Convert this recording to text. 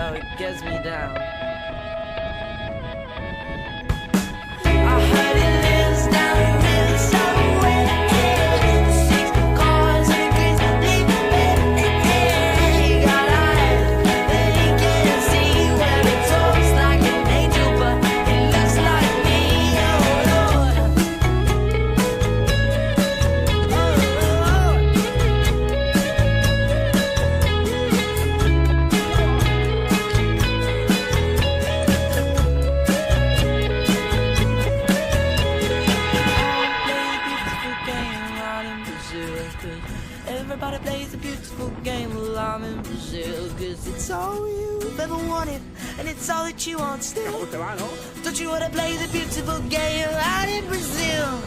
how it gets me down. I heard it lives down in Minnesota. Six cars and a green sleep. He got eyes that he can't see. Well, he talks like an angel, but he looks like me. Oh Lord. Everybody plays a beautiful game while I'm in Brazil. Cause it's all you've ever wanted, and it's all that you want still. Don't you wanna play the beautiful game out in Brazil?